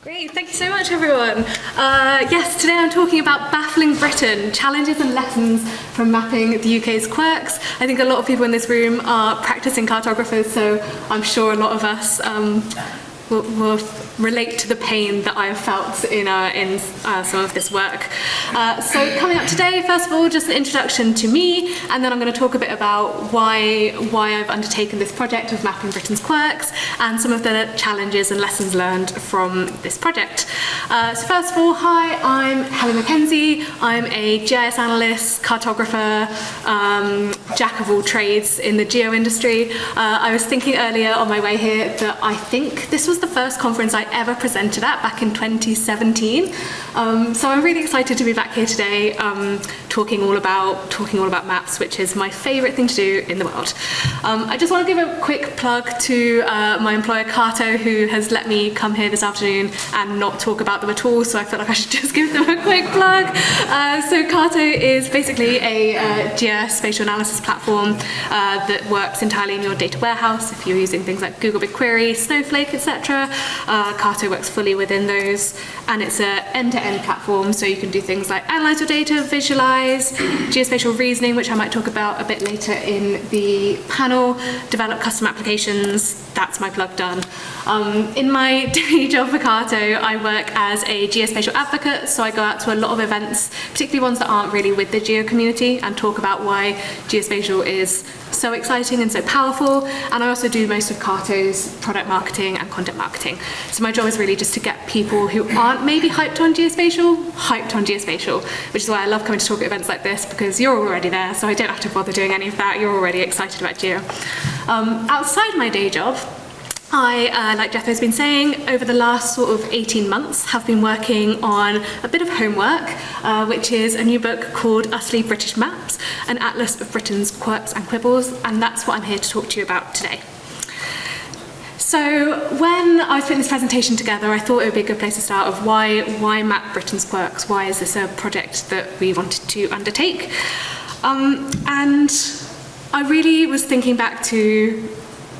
Great, thank you so much everyone. Yes, today I'm talking about Baffling Britain, challenges and lessons from mapping the UK's quirks. I think a lot of people in this room are practicing cartographers, so I'm sure a lot of us will relate to the pain that I have felt in some of this work. So coming up today, first of all, just the introduction to me, and then I'm going to talk a bit about why I've undertaken this project of mapping Britain's quirks and some of the challenges and lessons learned from this project. So first of all, hi, I'm Helen McKenzie. I'm a GIS analyst, cartographer, jack of all trades in the geo industry. I was thinking earlier on my way here that I think this was the first conference I ever presented at back in 2017. So I'm really excited to be back here today talking all about maps, which is my favourite thing to do in the world. I just want to give a quick plug to my employer CARTO, who has let me come here this afternoon and not talk about them at all, so I felt like I should just give them a quick plug. So CARTO is basically a geospatial analysis platform that works entirely in your data warehouse if you're using things like Google BigQuery, Snowflake, etc. CARTO works fully within those, and it's an end-to-end platform, so you can do things like analyze your data, visualize, geospatial reasoning, which I might talk about a bit later in the panel, develop custom applications. That's my plug done. In my day job for CARTO, I work as a geospatial advocate, so I go out to a lot of events, particularly ones that aren't really with the geo community, and talk about why geospatial is so exciting and so powerful. And I also do most of CARTO's product marketing and content marketing. So my job is really just to get people who aren't maybe hyped on geospatial, which is why I love coming to talk at events like this, because you're already there, so I don't have to bother doing any of that. You're already excited about geo. Outside my day job, I, like Jethro's been saying, over the last sort of 18 months have been working on a bit of homework, which is a new book called Utterly British Maps, an atlas of Britain's quirks and quibbles, and that's what I'm here to talk to you about today. So when I was putting this presentation together, I thought it would be a good place to start of why map Britain's quirks? Why is this a project that we wanted to undertake? And I really was thinking back to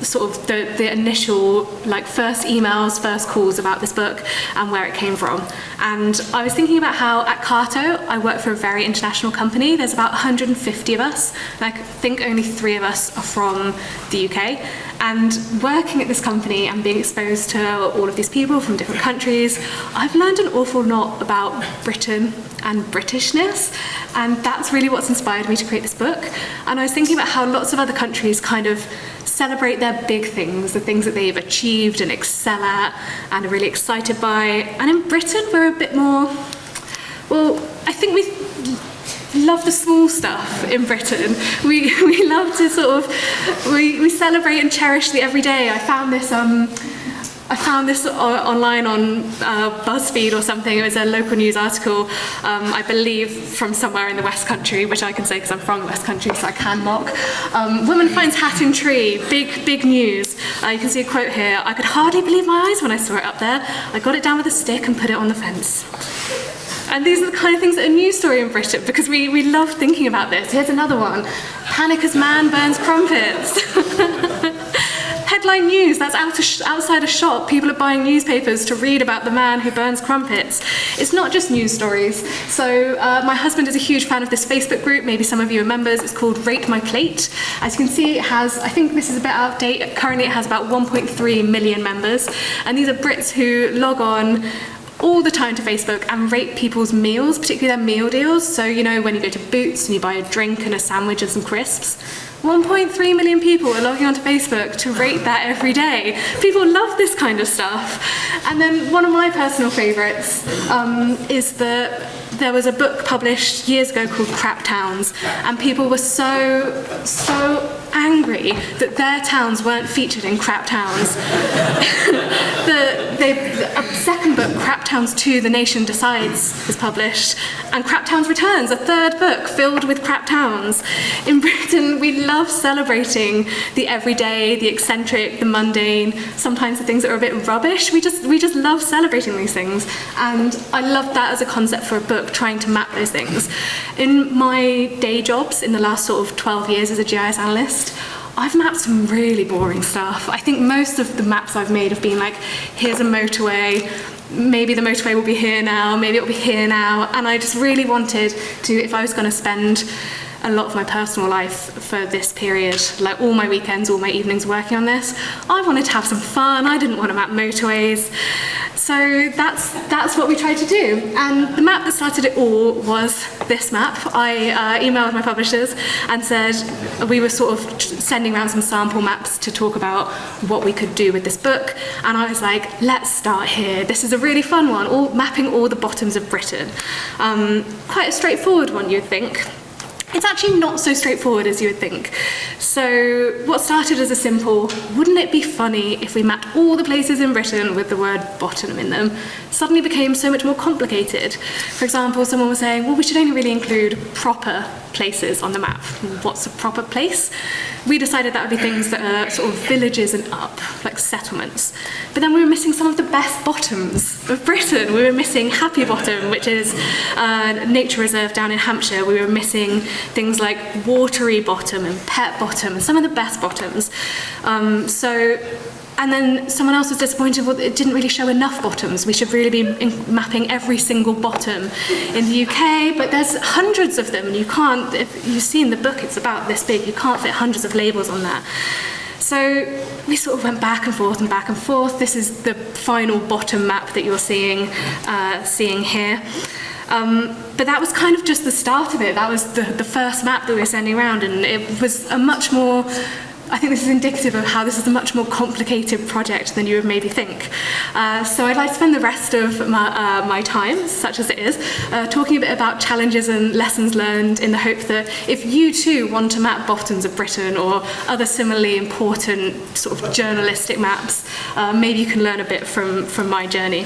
sort of the initial first emails, first calls about this book and where it came from. And I was thinking about how at CARTO I work for a very international company. There's about 150 of us, and I think only 3 of us are from the UK. And working at this company and being exposed to all of these people from different countries, I've learned an awful lot about Britain and Britishness, and that's really what's inspired me to create this book. And I was thinking about how lots of other countries kind of celebrate their big things, the things that they've achieved and excel at and are really excited by. And in Britain, we're a bit more, well, I think we love the small stuff in Britain. We love to sort of, we celebrate and cherish the everyday. I found this online on BuzzFeed or something. It was a local news article, I believe from somewhere in the West Country, which I can say because I'm from the West Country, so I can mock. Woman finds hat in tree, big news. You can see a quote here. I could hardly believe my eyes when I saw it up there. I got it down with a stick and put it on the fence. And these are the kind of things that are a news story in Britain, because we love thinking about this. Here's another one. Panic as man burns crumpets. Headline news, that's outside a shop. People are buying newspapers to read about the man who burns crumpets. It's not just news stories. So my husband is a huge fan of this Facebook group. Maybe some of you are members. It's called Rate My Plate. As you can see, it has, I think this is a bit out of date. Currently it has about 1.3 million members. And these are Brits who log on all the time to Facebook and rate people's meals, particularly their meal deals. So, you know, when you go to Boots and you buy a drink and a sandwich and some crisps, 1.3 million people are logging onto Facebook to rate that every day. People love this kind of stuff. And then one of my personal favourites is that there was a book published years ago called Crap Towns, and people were so angry that their towns weren't featured in Crap Towns. A second book, Crap Towns 2, The Nation Decides, is published, and Crap Towns returns, a third book filled with crap towns. In Britain, we love celebrating the everyday, the eccentric, the mundane, sometimes the things that are a bit rubbish. We just love celebrating these things, and I love that as a concept for a book, trying to map those things. In my day jobs in the last sort of 12 years as a GIS analyst, I've mapped some really boring stuff. I think most of the maps I've made have been like, here's a motorway, maybe the motorway will be here now, maybe it'll be here now, and I just really wanted to, if I was going to spend a lot of my personal life for this period, like all my weekends, all my evenings working on this, I wanted to have some fun. I didn't want to map motorways. So that's what we tried to do. And the map that started it all was this map. I emailed my publishers and said we were sort of sending around some sample maps to talk about what we could do with this book. And I was like, let's start here. This is a really fun one, mapping all the bottoms of Britain. Quite a straightforward one, you'd think. It's actually not so straightforward as you would think. So what started as a simple, wouldn't it be funny if we mapped all the places in Britain with the word bottom in them, suddenly became so much more complicated. For example, someone was saying, well, we should only really include proper places on the map. What's a proper place? We decided that would be things that are sort of villages and up, like settlements. But then we were missing some of the best bottoms of Britain. We were missing Happy Bottom, which is a nature reserve down in Hampshire. We were missing things like Watery Bottom and Pet Bottom, and some of the best bottoms. And then someone else was disappointed, well, it didn't really show enough bottoms. We should really be mapping every single bottom in the UK, but there's hundreds of them, and you can't, if you've seen the book, it's about this big, you can't fit hundreds of labels on that. So we sort of went back and forth and back and forth. This is the final bottom map that you're seeing here. But that was kind of just the start of it. That was the first map that we were sending around, and it was a much more, I think this is indicative of how this is a much more complicated project than you would maybe think. So I'd like to spend the rest of my time, such as it is, talking a bit about challenges and lessons learned, in the hope that if you too want to map bottoms of Britain or other similarly important sort of journalistic maps, maybe you can learn a bit from my journey.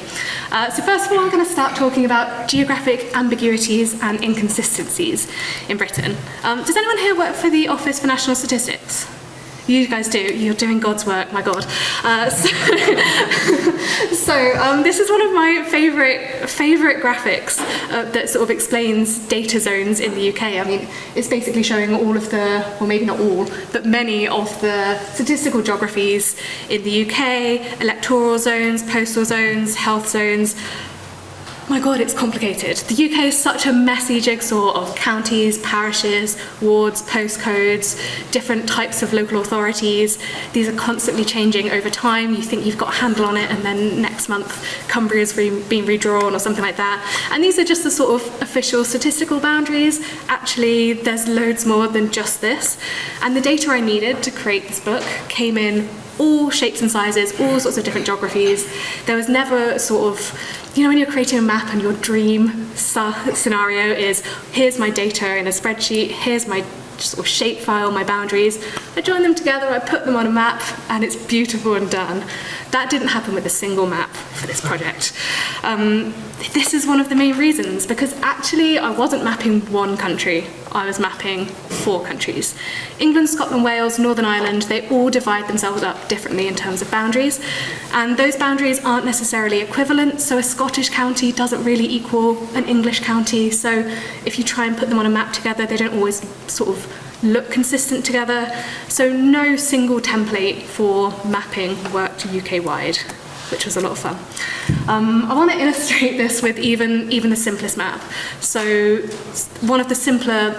So first of all, I'm going to start talking about geographic ambiguities and inconsistencies in Britain. Does anyone here work for the Office for National Statistics? You guys do. You're doing God's work, my God. So this is one of my favourite graphics that sort of explains data zones in the UK. I mean, it's basically showing all of the, well, maybe not all, but many of the statistical geographies in the UK, electoral zones, postal zones, health zones. My God, it's complicated. The UK is such a messy jigsaw of counties, parishes, wards, postcodes, different types of local authorities. These are constantly changing over time. You think you've got a handle on it, and then next month Cumbria's been redrawn or something like that. And these are just the sort of official statistical boundaries. Actually, there's loads more than just this. And the data I needed to create this book came in all shapes and sizes, all sorts of different geographies. There was never sort of, you know, when you're creating a map and your dream scenario is, here's my data in a spreadsheet, here's my sort of shape file, my boundaries. I join them together, I put them on a map, and it's beautiful and done. That didn't happen with a single map for this project. This is one of the main reasons, because actually I wasn't mapping one country, I was mapping 4 countries. England, Scotland, Wales, Northern Ireland, they all divide themselves up differently in terms of boundaries, and those boundaries aren't necessarily equivalent, so a Scottish county doesn't really equal an English county, so if you try and put them on a map together, they don't always sort of look consistent together. So no single template for mapping worked UK-wide, which was a lot of fun. I want to illustrate this with even the simplest map. So one of the simpler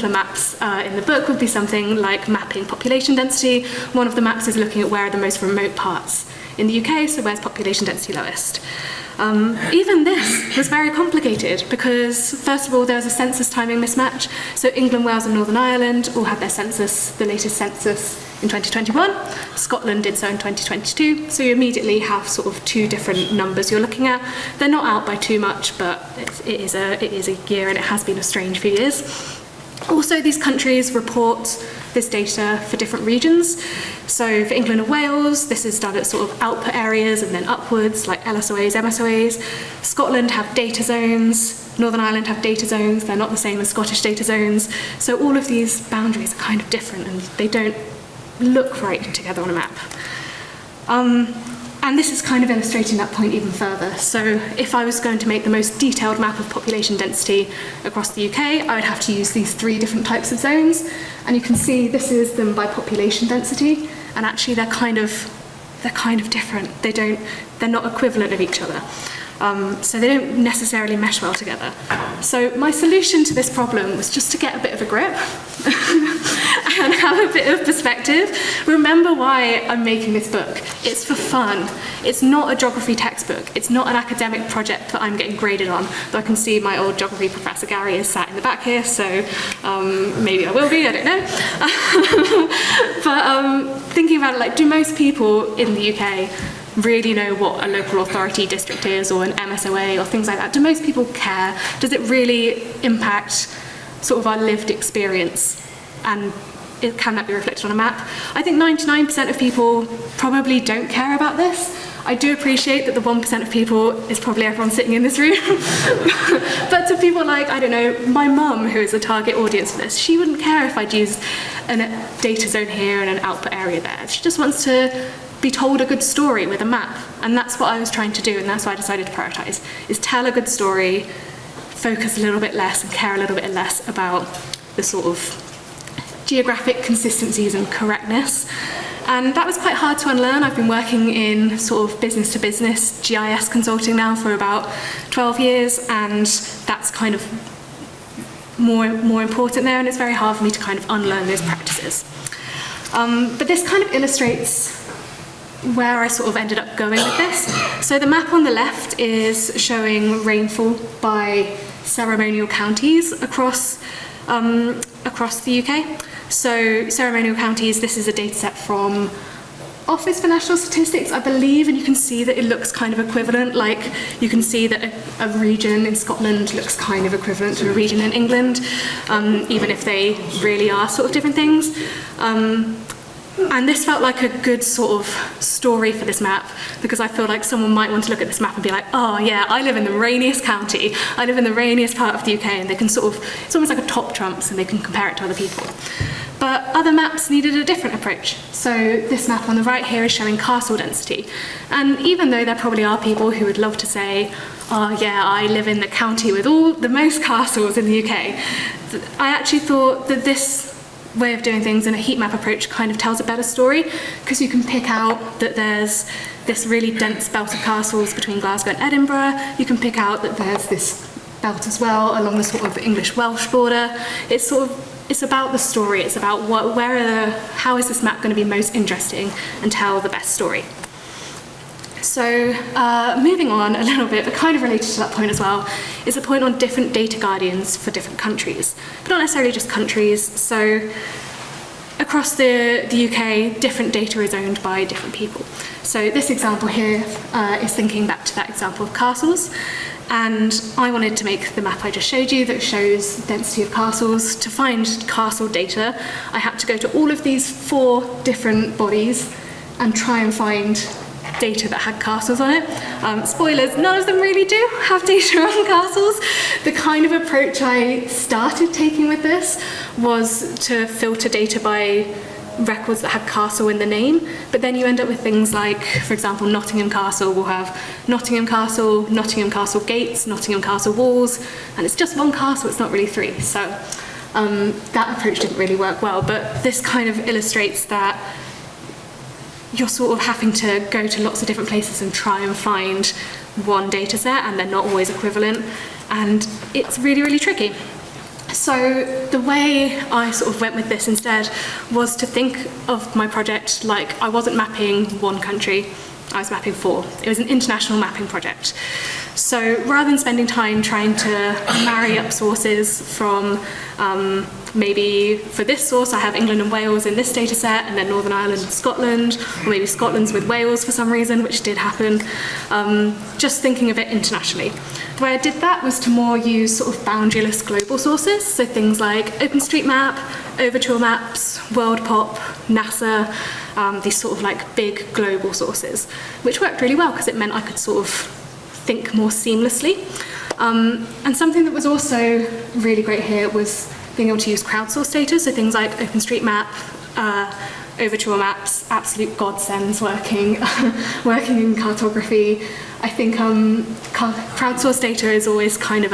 maps in the book would be something like mapping population density. One of the maps is looking at where are the most remote parts in the UK, so where's population density lowest. Even this was very complicated because, first of all, there was a census timing mismatch. So England, Wales and Northern Ireland all had their census, the latest census, in 2021. Scotland did so in 2022. So you immediately have sort of 2 different numbers you're looking at. They're not out by too much, but it is a year, and it has been a strange few years. Also, these countries report this data for different regions. So for England and Wales, this is done at sort of output areas and then upwards, like LSOAs, MSOAs. Scotland have data zones. Northern Ireland have data zones. They're not the same as Scottish data zones. So all of these boundaries are kind of different, and they don't look right together on a map. And this is kind of illustrating that point even further. So if I was going to make the most detailed map of population density across the UK, I would have to use these 3 different types of zones. And you can see this is them by population density, and actually they're kind of different. They're not equivalent of each other. So they don't necessarily mesh well together. So my solution to this problem was just to get a bit of a grip and have a bit of perspective. Remember why I'm making this book. It's for fun. It's not a geography textbook. It's not an academic project that I'm getting graded on. Though I can see my old geography professor Gary is sat in the back here, so maybe I will be, I don't know. But thinking about it, like, do most people in the UK really know what a local authority district is, or an MSOA, or things like that? Do most people care? Does it really impact sort of our lived experience? And can that be reflected on a map? I think 99% of people probably don't care about this. I do appreciate that the 1% of people is probably everyone sitting in this room. But to people like, I don't know, my mum, who is the target audience for this, she wouldn't care if I'd used a data zone here and an output area there. She just wants to be told a good story with a map. And that's what I was trying to do, and that's why I decided to prioritise, is tell a good story, focus a little bit less and care a little bit less about the sort of geographic consistencies and correctness. And that was quite hard to unlearn. I've been working in sort of business to business GIS consulting now for about 12 years, and that's kind of more important there, and it's very hard for me to kind of unlearn those practices. But this kind of illustrates where I sort of ended up going with this. So the map on the left is showing rainfall by ceremonial counties across the UK. So ceremonial counties, this is a data set from Office for National Statistics, I believe, and you can see that it looks kind of equivalent. Like, you can see that a region in Scotland looks kind of equivalent to a region in England, even if they really are sort of different things. And this felt like a good sort of story for this map, because I feel like someone might want to look at this map and be like, oh yeah, I live in the rainiest county, I live in the rainiest part of the UK, and they can sort of, it's almost like a top trumps, and they can compare it to other people. But other maps needed a different approach. So this map on the right here is showing castle density. And even though there probably are people who would love to say, oh yeah, I live in the county with all the most castles in the UK, I actually thought that this way of doing things in a heat map approach kind of tells a better story, because you can pick out that there's this really dense belt of castles between Glasgow and Edinburgh. You can pick out that there's this belt as well along the sort of English-Welsh border. It's about the story. It's about how is this map going to be most interesting and tell the best story. So moving on a little bit, but kind of related to that point as well, is a point on different data guardians for different countries, but not necessarily just countries. So across the UK, different data is owned by different people. So this example here is thinking back to that example of castles, and I wanted to make the map I just showed you that shows density of castles. To find castle data, I had to go to all of these 4 different bodies and try and find data that had castles on it. Spoilers, none of them really do have data on castles. The kind of approach I started taking with this was to filter data by records that had castle in the name, but then you end up with things like, for example, Nottingham Castle will have Nottingham Castle gates, Nottingham Castle walls, and it's just one castle, it's not really 3. So that approach didn't really work well, but this kind of illustrates that you're sort of having to go to lots of different places and try and find one data set, and they're not always equivalent, and it's really, really tricky. So the way I sort of went with this instead was to think of my project like I wasn't mapping one country, I was mapping 4. It was an international mapping project. So rather than spending time trying to marry up sources from maybe for this source I have England and Wales in this data set, and then Northern Ireland and Scotland, or maybe Scotland's with Wales for some reason, which did happen, just thinking of it internationally. The way I did that was to more use sort of boundaryless global sources, so things like OpenStreetMap, Overture Maps, WorldPop, NASA, these sort of like big global sources, which worked really well because it meant I could sort of think more seamlessly. And something that was also really great here was being able to use crowdsourced data, so things like OpenStreetMap, Overture Maps, absolute godsends working in cartography. I think crowdsourced data is always kind of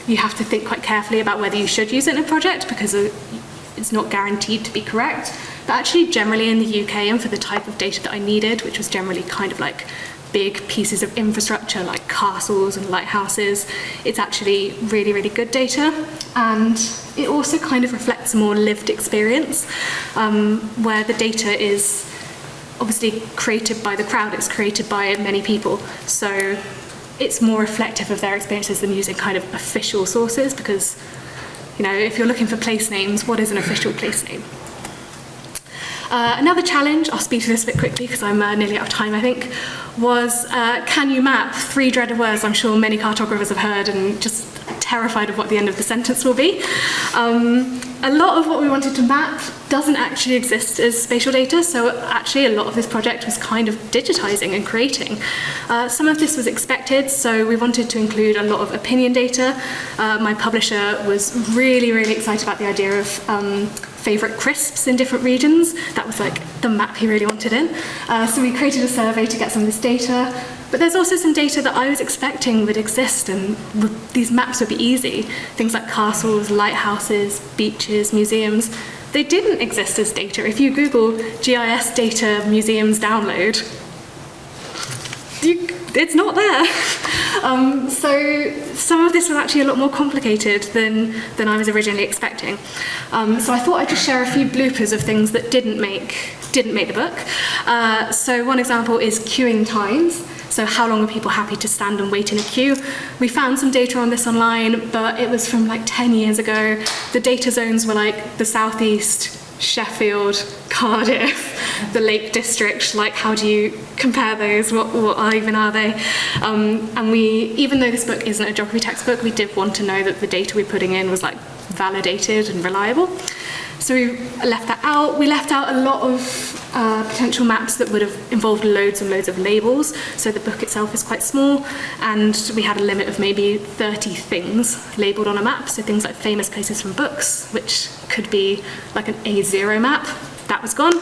you have to think quite carefully about whether you should use it in a project because it's not guaranteed to be correct. But actually, generally in the UK, and for the type of data that I needed, which was generally kind of like big pieces of infrastructure like castles and lighthouses, it's actually really, really good data. And it also kind of reflects a more lived experience, where the data is obviously created by the crowd, it's created by many people. So it's more reflective of their experiences than using kind of official sources, because, you know, if you're looking for place names, what is an official place name? Another challenge, I'll speak to this a bit quickly because I'm nearly out of time, I think, was can you map? 3 dreaded words I'm sure many cartographers have heard and just terrified of what the end of the sentence will be. A lot of what we wanted to map doesn't actually exist as spatial data, so actually a lot of this project was kind of digitizing and creating. Some of this was expected, so we wanted to include a lot of opinion data. My publisher was really, really excited about the idea of favourite crisps in different regions. That was like the map he really wanted in. So we created a survey to get some of this data. But there's also some data that I was expecting would exist and these maps would be easy. Things like castles, lighthouses, beaches, museums. They didn't exist as data. If you Google GIS data museums download, it's not there. So some of this was actually a lot more complicated than I was originally expecting. So I thought I'd just share a few bloopers of things that didn't make the book. So one example is queuing times. So how long are people happy to stand and wait in a queue? We found some data on this online, but it was from like 10 years ago. The data zones were like the southeast, Sheffield, Cardiff, the Lake District. Like, how do you compare those? What even are they? And even though this book isn't a geography textbook, we did want to know that the data we're putting in was like validated and reliable. So we left that out. We left out a lot of potential maps that would have involved loads and loads of labels. So the book itself is quite small, and we had a limit of maybe 30 things labelled on a map. So things like famous places from books, which could be like an A0 map, that was gone.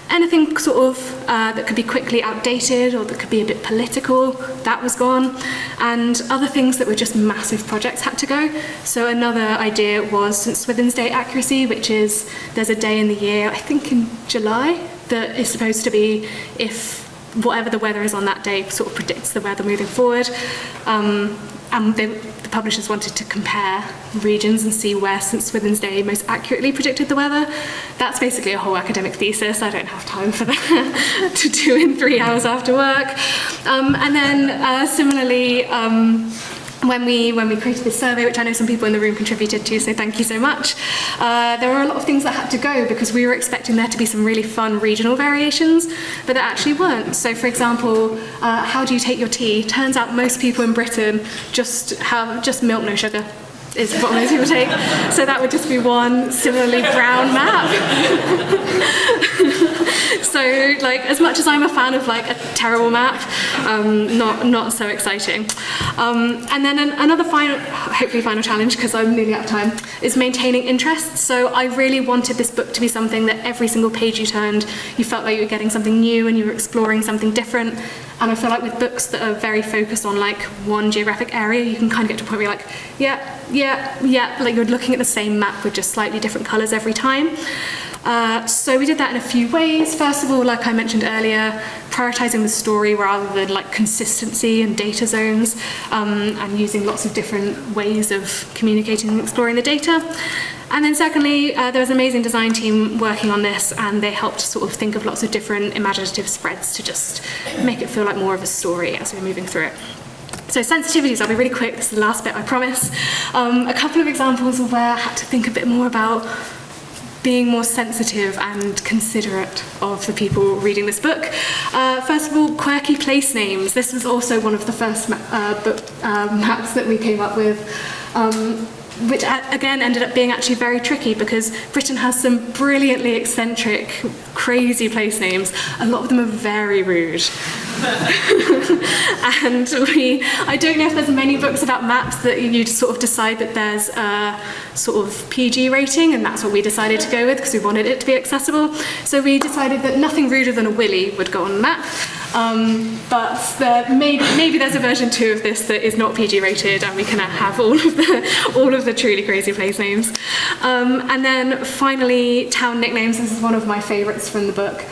Anything sort of that could be quickly outdated or that could be a bit political, that was gone. And other things that were just massive projects had to go. So another idea was St. Swithin's Day accuracy, which is there's a day in the year, I think in July, that is supposed to be if whatever the weather is on that day sort of predicts the weather moving forward. And the publishers wanted to compare regions and see where St. Swithin's Day most accurately predicted the weather. That's basically a whole academic thesis. I don't have time for that to do in 3 hours after work. And then similarly, when we created this survey, which I know some people in the room contributed to, so thank you so much, there were a lot of things that had to go because we were expecting there to be some really fun regional variations, but there actually weren't. So for example, how do you take your tea? Turns out most people in Britain just have milk, no sugar, is what most people take. So that would just be one similarly brown map. So like, as much as I'm a fan of like a terrible map, not so exciting. And then another hopefully final challenge, because I'm nearly out of time, is maintaining interest. So I really wanted this book to be something that every single page you turned, you felt like you were getting something new and you were exploring something different. And I feel like with books that are very focused on like one geographic area, you can kind of get to a point where you're like, yeah, like you're looking at the same map with just slightly different colours every time. So we did that in a few ways. First of all, like I mentioned earlier, prioritising the story rather than like consistency and data zones, and using lots of different ways of communicating and exploring the data. And then secondly, there was an amazing design team working on this, and they helped sort of think of lots of different imaginative spreads to just make it feel like more of a story as we're moving through it. So sensitivities, I'll be really quick, this is the last bit, I promise. A couple of examples of where I had to think a bit more about being more sensitive and considerate of the people reading this book. First of all, quirky place names. This was also one of the first maps that we came up with, which again ended up being actually very tricky because Britain has some brilliantly eccentric, crazy place names. A lot of them are very rude. And I don't know if there's many books about maps that you just sort of decide that there's a sort of PG rating, and that's what we decided to go with because we wanted it to be accessible. So we decided that nothing ruder than a willy would go on the map. But maybe there's a version 2 of this that is not PG rated, and we can have all of the truly crazy place names. And then finally, town nicknames. This is one of my favourites from the book.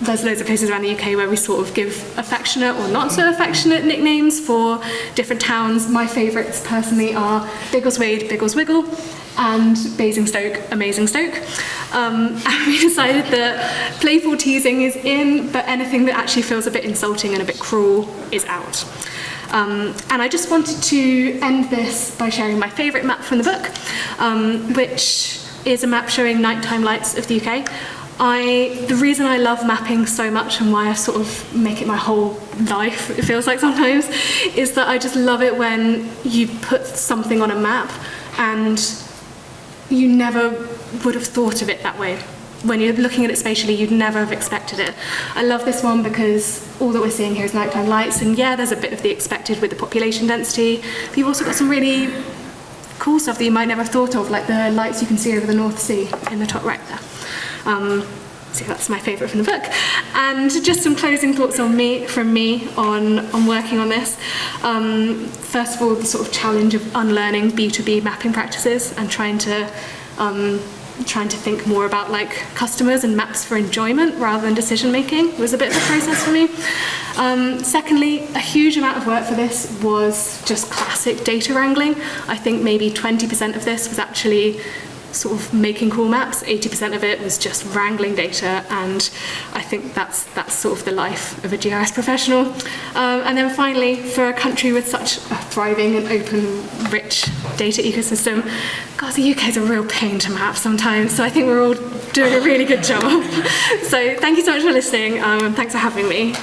There's loads of places around the UK where we sort of give affectionate or not so affectionate nicknames for different towns. My favourites personally are Biggleswade, Biggleswiggle, and Basingstoke, Amazingstoke. And we decided that playful teasing is in, but anything that actually feels a bit insulting and a bit cruel is out. And I just wanted to end this by sharing my favourite map from the book, which is a map showing nighttime lights of the UK. The reason I love mapping so much, and why I sort of make it my whole life, it feels like sometimes, is that I just love it when you put something on a map and you never would have thought of it that way. When you're looking at it spatially, you'd never have expected it. I love this one because all that we're seeing here is nighttime lights, and yeah, there's a bit of the expected with the population density, but you've also got some really cool stuff that you might never have thought of, like the lights you can see over the North Sea in the top right there. So that's my favourite from the book. And just some closing thoughts from me on working on this. First of all, the sort of challenge of unlearning B2B mapping practices and trying to think more about like customers and maps for enjoyment rather than decision making was a bit of a process for me. Secondly, a huge amount of work for this was just classic data wrangling. I think maybe 20% of this was actually sort of making cool maps, 80% of it was just wrangling data, and I think that's sort of the life of a GIS professional. And then finally, for a country with such a thriving and open, rich data ecosystem, God, the UK is a real pain to map sometimes, so I think we're all doing a really good job. So thank you so much for listening, and thanks for having me.